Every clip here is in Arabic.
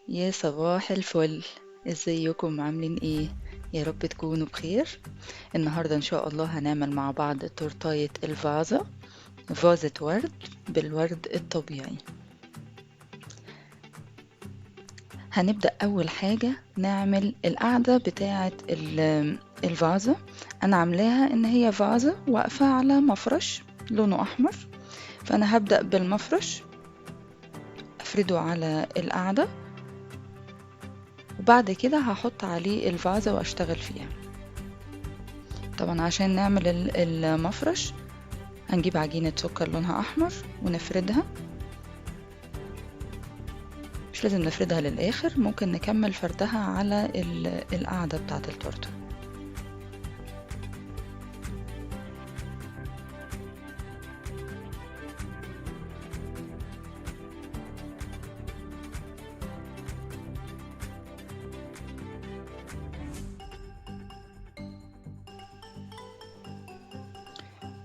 يا صباح الفل. ازيكم عاملين ايه؟ يا رب تكونوا بخير. النهاردة ان شاء الله هنعمل مع بعض تورتاية الفازة، فازة ورد بالورد الطبيعي. هنبدأ اول حاجة نعمل القاعدة بتاعة الفازة. انا عاملاها ان هي فازة واقفة على مفرش لونه احمر، فانا هبدأ بالمفرش افرده على القاعدة، وبعد كده هحط عليه الفازة واشتغل فيها. طبعا عشان نعمل المفرش هنجيب عجينة سكر لونها أحمر ونفردها. مش لازم نفردها للآخر، ممكن نكمل فردها على القاعدة بتاعة التورتة.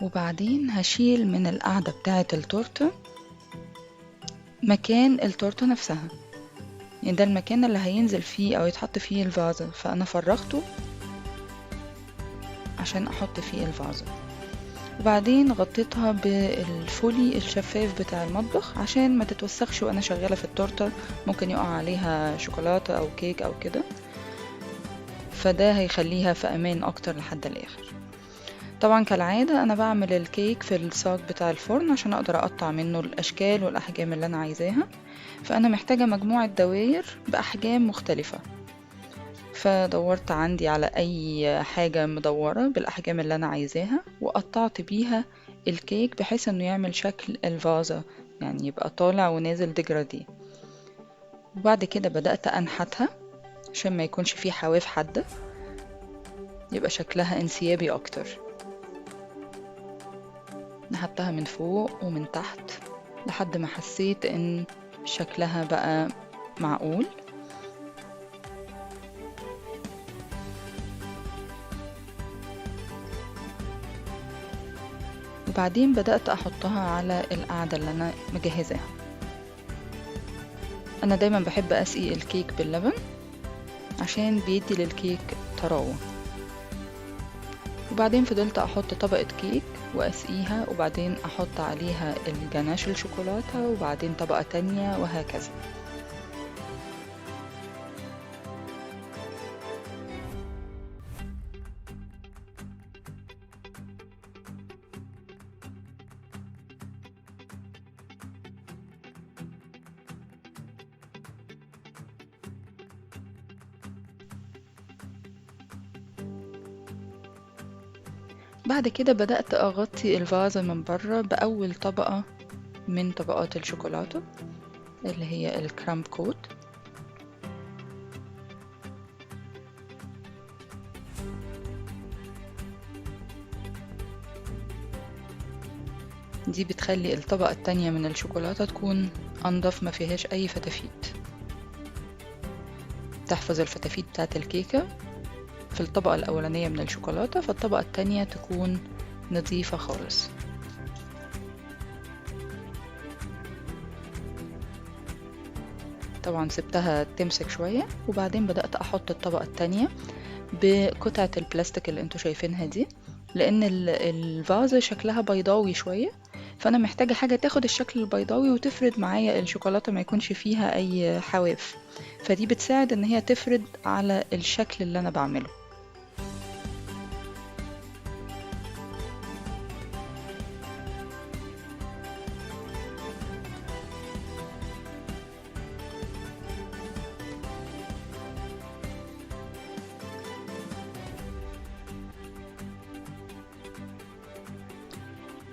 وبعدين هشيل من القاعدة بتاعة التورتة مكان التورتة نفسها، يعني ده المكان اللي هينزل فيه أو يتحط فيه الفازة، فأنا فرغته عشان أحط فيه الفازة. وبعدين غطيتها بالفولي الشفاف بتاع المطبخ عشان ما تتوسخش وانا شغالة في التورتة، ممكن يقع عليها شوكولاتة او كيك او كده، فده هيخليها في امان اكتر لحد الاخر. طبعا كالعادة انا بعمل الكيك في الصاج بتاع الفرن عشان اقدر اقطع منه الاشكال والاحجام اللي انا عايزاها، فانا محتاجة مجموعة دواير باحجام مختلفة، فدورت عندي على اي حاجة مدورة بالاحجام اللي انا عايزاها وقطعت بيها الكيك بحيث انه يعمل شكل الفازة، يعني يبقى طالع ونازل ديجرادي. وبعد كده بدأت انحتها عشان ما يكونش فيه حواف حادة، يبقى شكلها انسيابي اكتر. نحتها من فوق ومن تحت لحد ما حسيت ان شكلها بقى معقول. وبعدين بدأت أحطها على القاعدة اللي أنا مجهزاها. أنا دايما بحب أسقي الكيك باللبن عشان بيدي للكيك طراوة. وبعدين فضلت أحط طبقة كيك وأسقيها، وبعدين أحط عليها الجناش الشوكولاتة، وبعدين طبقة تانية، وهكذا. بعد كده بدأت أغطي الفازة من بره بأول طبقة من طبقات الشوكولاتة اللي هي الكرامب كوت. دي بتخلي الطبقة التانية من الشوكولاتة تكون أنضف، ما فيهاش أي فتافيت، تحفظ الفتافيت بتاعت الكيكة في الطبقة الأولانية من الشوكولاتة، فالطبقة التانية تكون نظيفة خالص. طبعا سبتها تمسك شوية، وبعدين بدأت أحط الطبقة التانية بقطعة البلاستيك اللي انتوا شايفينها دي، لأن الفازة شكلها بيضاوي شوية، فأنا محتاجة حاجة تاخد الشكل البيضاوي وتفرد معايا الشوكولاتة ما يكونش فيها أي حواف، فدي بتساعد إن هي تفرد على الشكل اللي أنا بعمله.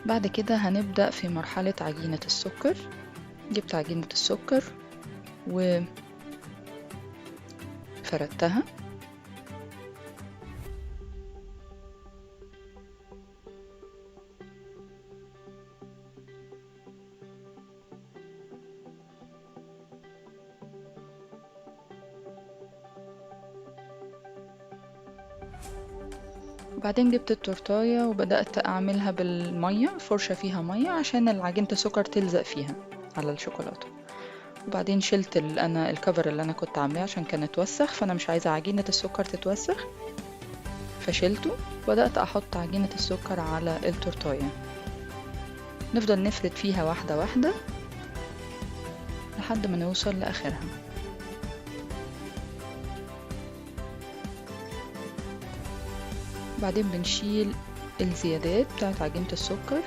بعد كده هنبدأ في مرحلة عجينة السكر. جبت عجينة السكر وفردتها، وبعدين جبت التورتاية وبدأت أعملها بالمية، فرشة فيها مية عشان عجينة السكر تلزق فيها على الشوكولاتة. وبعدين شلت انا الكفر اللي انا كنت عاملاه عشان كان اتوسخ، فانا مش عايزة عجينة السكر تتوسخ، فشلته. وبدأت احط عجينة السكر على التورتاية، نفضل نفرد فيها واحدة واحدة لحد ما نوصل لاخرها. بعدين بنشيل الزيادات بتاعت عجينة السكر،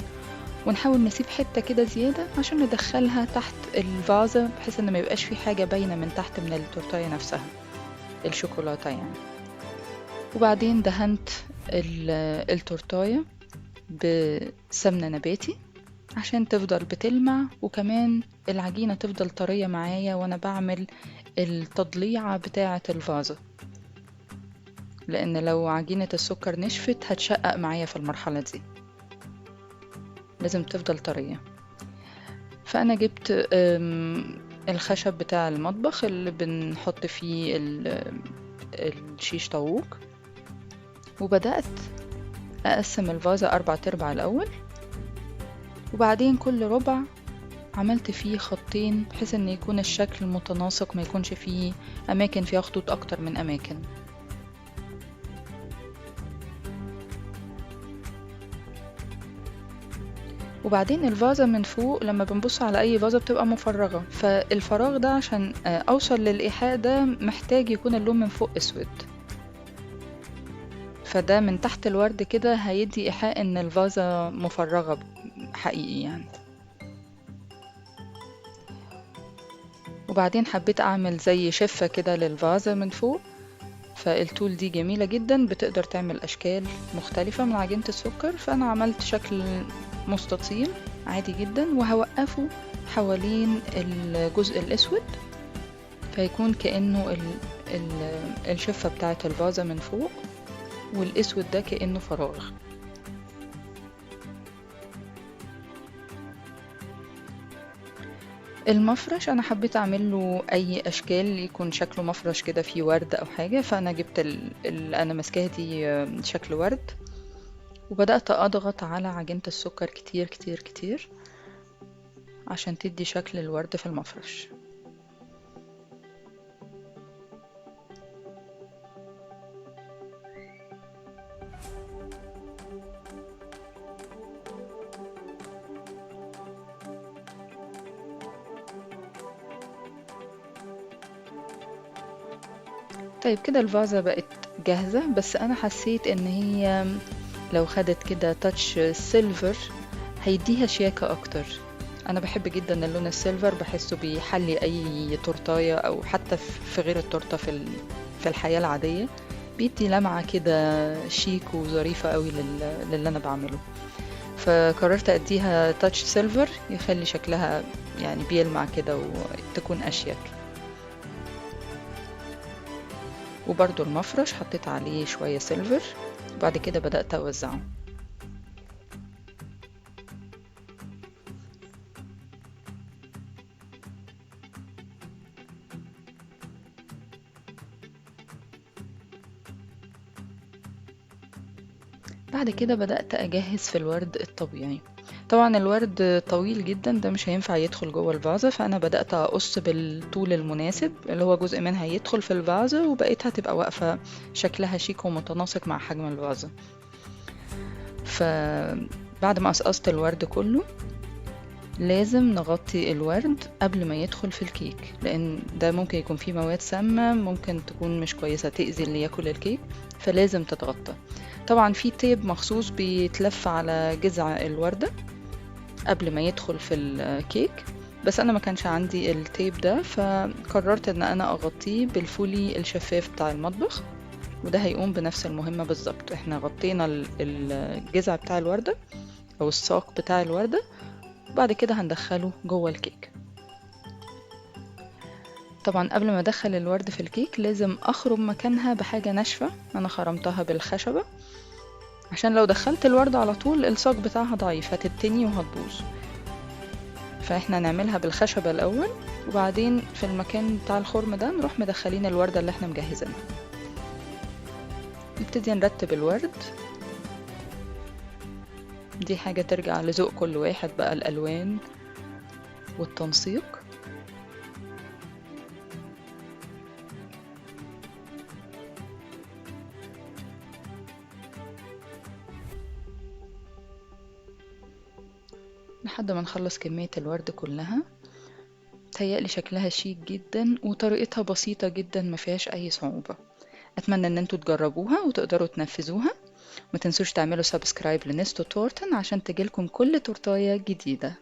ونحاول نسيب حتة كده زيادة عشان ندخلها تحت الفازة، بحيث ان ما يبقاش في حاجة باينة من تحت من التورتاية نفسها، الشوكولاتة يعني. وبعدين دهنت التورتاية بسمنة نباتي عشان تفضل بتلمع، وكمان العجينة تفضل طرية معايا وانا بعمل التضليعة بتاعة الفازة، لان لو عجينة السكر نشفت هتشقق معايا في المرحلة دي، لازم تفضل طرية. فانا جبت الخشب بتاع المطبخ اللي بنحط فيه الشيش طاووق، وبدأت اقسم الفازة 4/4 الاول، وبعدين كل ربع عملت فيه خطين بحيث ان يكون الشكل متناسق، ما يكونش فيه اماكن فيها خطوط اكتر من اماكن. وبعدين الفازة من فوق لما بنبص على اي فازة بتبقى مفرغة، فالفراغ ده عشان اوصل للايحاء ده محتاج يكون اللون من فوق اسود، فده من تحت الورد كده هيدي ايحاء ان الفازة مفرغة حقيقي يعني. وبعدين حبيت اعمل زي شفة كده للفازة من فوق، فالتول دي جميلة جدا، بتقدر تعمل اشكال مختلفة من عجينة السكر. فانا عملت شكل مستطيل عادي جدا، وهوقفه حوالين الجزء الاسود، فيكون كأنه الشفة بتاعة الفازة من فوق، والاسود ده كأنه فراغ. المفرش انا حبيت اعمله اي اشكال يكون شكله مفرش كده فيه ورد او حاجة، فانا جبت اللي انا ماسكاها دي شكل ورد، وبدأت اضغط على عجينة السكر كتير كتير كتير عشان تدي شكل الورد في المفرش. طيب كده الفازة بقت جاهزة، بس انا حسيت ان هي لو خدت كده تاتش سيلفر هيديها شياكة اكتر. انا بحب جدا اللون السيلفر، بحسه بيحلي اي تورتاية او حتى في غير التورتة في الحياة العادية، بيدي لمعة كده شيك وظريفة قوي للي انا بعمله. فقررت اديها تاتش سيلفر يخلي شكلها يعني بيلمع كده وتكون اشيك. وبرضو المفرش حطيت عليه شوية سيلفر، وبعد كده بدأت اوزعه. بعد كده بدأت أجهز في الورد الطبيعي. طبعا الورد طويل جدا، ده مش هينفع يدخل جوه الفازة، فأنا بدأت أقص بالطول المناسب اللي هو جزء منها يدخل في الفازة، وبقيتها تبقى واقفة شكلها شيك ومتناسق مع حجم الفازة. فبعد ما قصقصت الورد كله لازم نغطي الورد قبل ما يدخل في الكيك، لأن ده ممكن يكون فيه مواد سامة ممكن تكون مش كويسة تأذي اللي ياكل الكيك، فلازم تتغطى. طبعا في تيب مخصوص بيتلف على جذع الوردة قبل ما يدخل في الكيك، بس انا ما كانش عندي التيب ده، فقررت ان انا اغطيه بالفولي الشفاف بتاع المطبخ، وده هيقوم بنفس المهمة بالظبط. احنا غطينا الجذع بتاع الوردة او الساق بتاع الوردة، وبعد كده هندخله جوه الكيك. طبعا قبل ما ادخل الورد في الكيك لازم اخرم مكانها بحاجة ناشفة، انا خرمتها بالخشبة عشان لو دخلت الورد على طول الصاج بتاعها ضعيف هتتني وهتبوظ. فاحنا نعملها بالخشبة الاول، وبعدين في المكان بتاع الخرم ده نروح مدخلين الوردة اللي احنا مجهزينها. نبتدي نرتب الورد، دي حاجة ترجع لذوق كل واحد بقى، الالوان والتنسيق. لحد ما نخلص كمية الورد كلها. تهيألي شكلها شيك جدا وطريقتها بسيطة جدا، ما فيهاش أي صعوبة. أتمنى إن انتوا تجربوها وتقدروا تنفذوها. ما تنسوش تعملوا سبسكرايب لنستو تورتن عشان تجيلكم كل تورتاية جديدة.